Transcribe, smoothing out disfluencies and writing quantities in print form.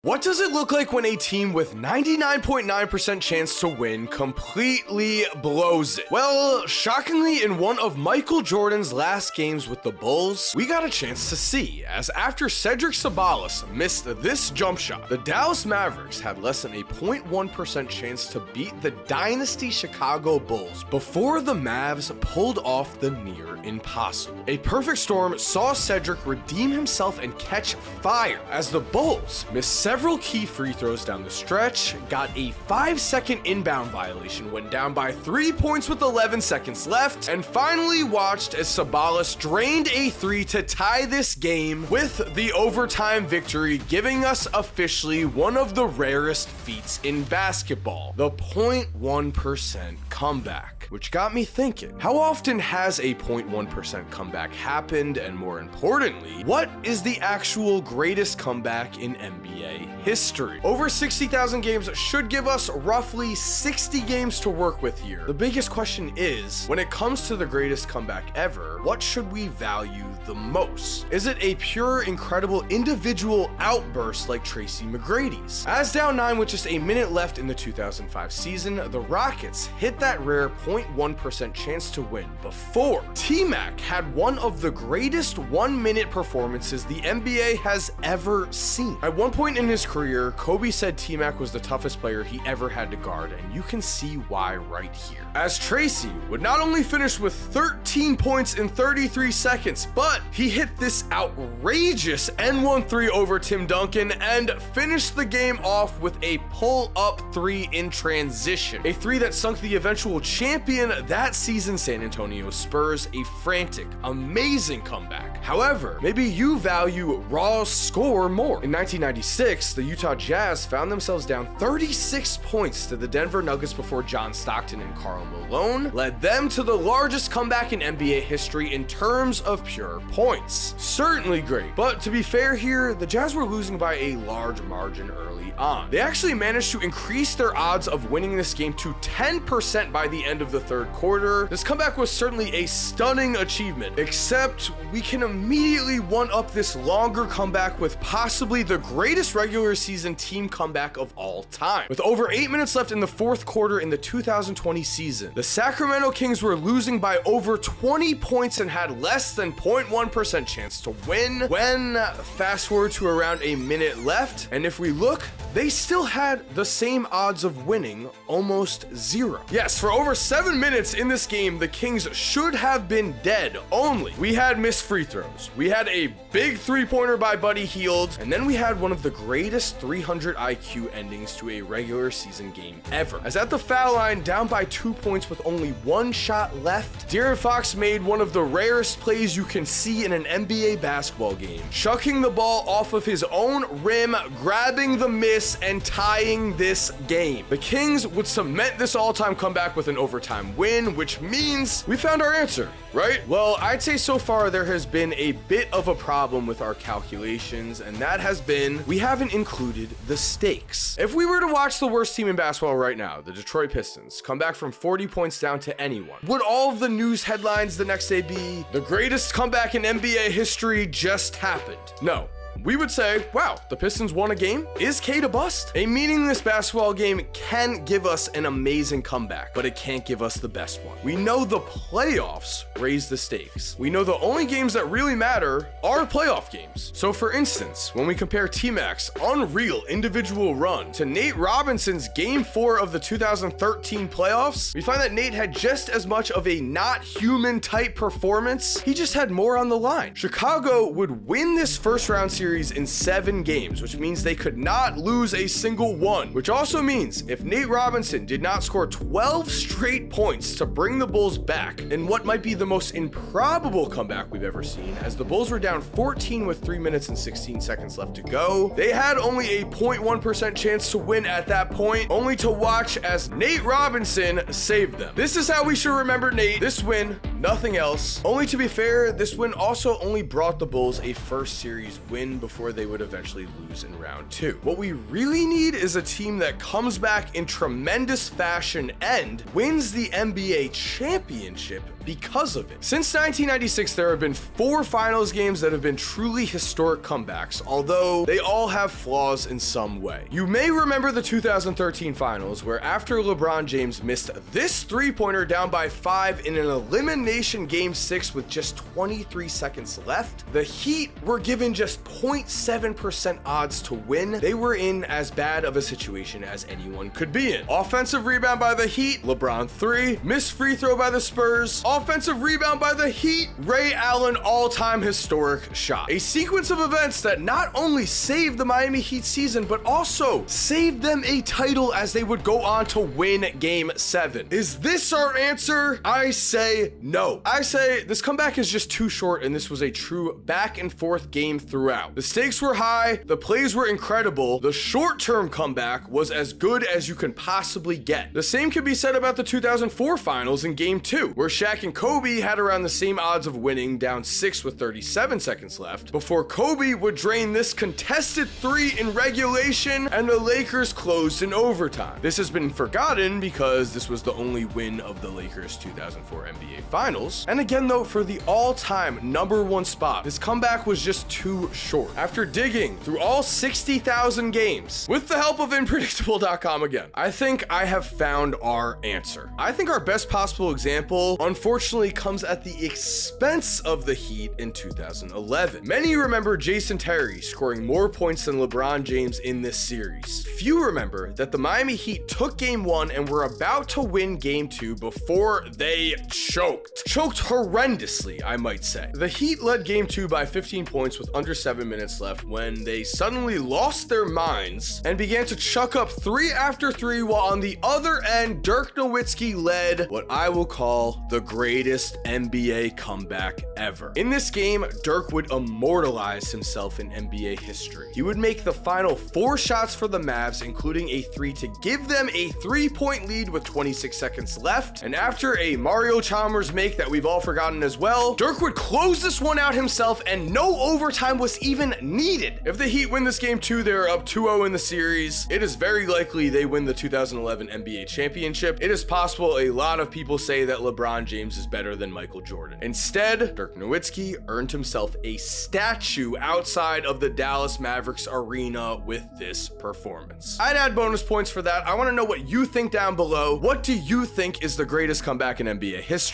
What does it look like when a team with 99.9% chance to win completely blows it? Well, shockingly, in one of Michael Jordan's last games with the Bulls, we got a chance to see, as after Cedric Ceballos missed this jump shot, the Dallas Mavericks had less than a 0.1% chance to beat the dynasty Chicago Bulls before the Mavs pulled off the near impossible. A perfect storm saw Cedric redeem himself and catch fire as the Bulls missed several key free throws down the stretch, got a 5-second inbound violation, went down by 3 points with 11 seconds left, and finally watched as Ceballos drained a 3 to tie this game with the overtime victory, giving us officially one of the rarest feats in basketball, the 0.1% comeback. Which got me thinking, how often has a 0.1% comeback happened, and more importantly, what is the actual greatest comeback in NBA history? Over 60,000 games should give us roughly 60 games to work with here. The biggest question is, when it comes to the greatest comeback ever, what should we value the most? Is it a pure, incredible individual outburst like Tracy McGrady's? As down 9 with just a minute left in the 2005 season, the Rockets hit that rare 0.1% chance to win before T-Mac had one of the greatest 1-minute performances the NBA has ever seen. At one point in his career, Kobe said T-Mac was the toughest player he ever had to guard, and you can see why right here. As Tracy would not only finish with 13 points in 33 seconds, but he hit this outrageous N1-3 over Tim Duncan and finished the game off with a pull-up 3 in transition. A 3 that sunk the eventual champion that season, San Antonio Spurs, a frantic, amazing comeback. However, maybe you value raw score more. In 1996, the Utah Jazz found themselves down 36 points to the Denver Nuggets before John Stockton and Karl Malone led them to the largest comeback in NBA history in terms of pure points. Certainly great, but to be fair here, the Jazz were losing by a large margin early on. They actually managed to increase their odds of winning this game to 10% by the end of the third quarter. This comeback was certainly a stunning achievement, except we can immediately one-up this longer comeback with possibly the greatest regular season team comeback of all time. With over 8 minutes left in the fourth quarter in the 2020 season, the Sacramento Kings were losing by over 20 points and had less than 0.1% chance to win when, fast forward to around a minute left, and if we look, they still had the same odds of winning, almost zero. Yes, for over 7 minutes in this game, the Kings should have been dead, only we had missed free throws. We had a big three-pointer by Buddy Hield, and then we had one of the greatest 300 IQ endings to a regular season game ever. As at the foul line, down by 2 points with only 1 shot left, De'Aaron Fox made one of the rarest plays you can see in an NBA basketball game, chucking the ball off of his own rim, grabbing the miss, and tying this game. The Kings would cement this all-time comeback with an overtime win, which means we found our answer, right? Well, I'd say so far there has been a bit of a problem with our calculations, and that has been we haven't included the stakes. If we were to watch the worst team in basketball right now, the Detroit Pistons, come back from 40 points down to anyone, would all of the news headlines the next day be the greatest comeback in NBA history just happened? No. We would say, wow, the Pistons won a game? Is K a bust? A meaningless basketball game can give us an amazing comeback, but it can't give us the best one. We know the playoffs raise the stakes. We know the only games that really matter are playoff games. So for instance, when we compare T-Mac's unreal individual run to Nate Robinson's Game 4 of the 2013 playoffs, we find that Nate had just as much of a not human type performance. He just had more on the line. Chicago would win this first round series in 7 games, which means they could not lose a single one, which also means if Nate Robinson did not score 12 straight points to bring the Bulls back in what might be the most improbable comeback we've ever seen, as the Bulls were down 14 with 3 minutes and 16 seconds left to go, they had only a 0.1% chance to win at that point, only to watch as Nate Robinson saved them. This is how we should remember Nate. This win nothing else. Only to be fair, this win also only brought the Bulls a first series win before they would eventually lose in round 2. What we really need is a team that comes back in tremendous fashion and wins the NBA championship because of it. Since 1996, there have been 4 finals games that have been truly historic comebacks, although they all have flaws in some way. You may remember the 2013 finals, where after LeBron James missed this three-pointer down by 5 in an elimination game 6 with just 23 seconds left, the Heat were given just 0.7% odds to win. They were in as bad of a situation as anyone could be in. Offensive rebound by the Heat, LeBron 3. Missed free throw by the Spurs. Offensive rebound by the Heat, Ray Allen all-time historic shot. A sequence of events that not only saved the Miami Heat season, but also saved them a title as they would go on to win Game 7. Is this our answer? I say no. I say this comeback is just too short, and this was a true back and forth game throughout. The stakes were high, the plays were incredible, the short-term comeback was as good as you can possibly get. The same could be said about the 2004 finals in Game 2, where Shaq and Kobe had around the same odds of winning, down 6 with 37 seconds left, before Kobe would drain this contested 3 in regulation and the Lakers closed in overtime. This has been forgotten because this was the only win of the Lakers 2004 NBA Finals. And again though, for the all-time #1 spot, this comeback was just too short. After digging through all 60,000 games, with the help of unpredictable.com again, I think I have found our answer. I think our best possible example, unfortunately, comes at the expense of the Heat in 2011. Many remember Jason Terry scoring more points than LeBron James in this series. Few remember that the Miami Heat took Game 1 and were about to win Game 2 before they choked. Choked horrendously, I might say. The Heat led Game 2 by 15 points with under 7 minutes left when they suddenly lost their minds and began to chuck up 3 after 3, while on the other end, Dirk Nowitzki led what I will call the greatest NBA comeback ever. In this game, Dirk would immortalize himself in NBA history. He would make the final 4 shots for the Mavs, including a 3 to give them a 3-point lead with 26 seconds left. And after a Mario Chalmers make that we've all forgotten as well, Dirk would close this one out himself and no overtime was even needed. If the Heat win this game 2, they're up 2-0 in the series. It is very likely they win the 2011 NBA championship. It is possible a lot of people say that LeBron James is better than Michael Jordan. Instead, Dirk Nowitzki earned himself a statue outside of the Dallas Mavericks arena with this performance. I'd add bonus points for that. I want to know what you think down below. What do you think is the greatest comeback in NBA history?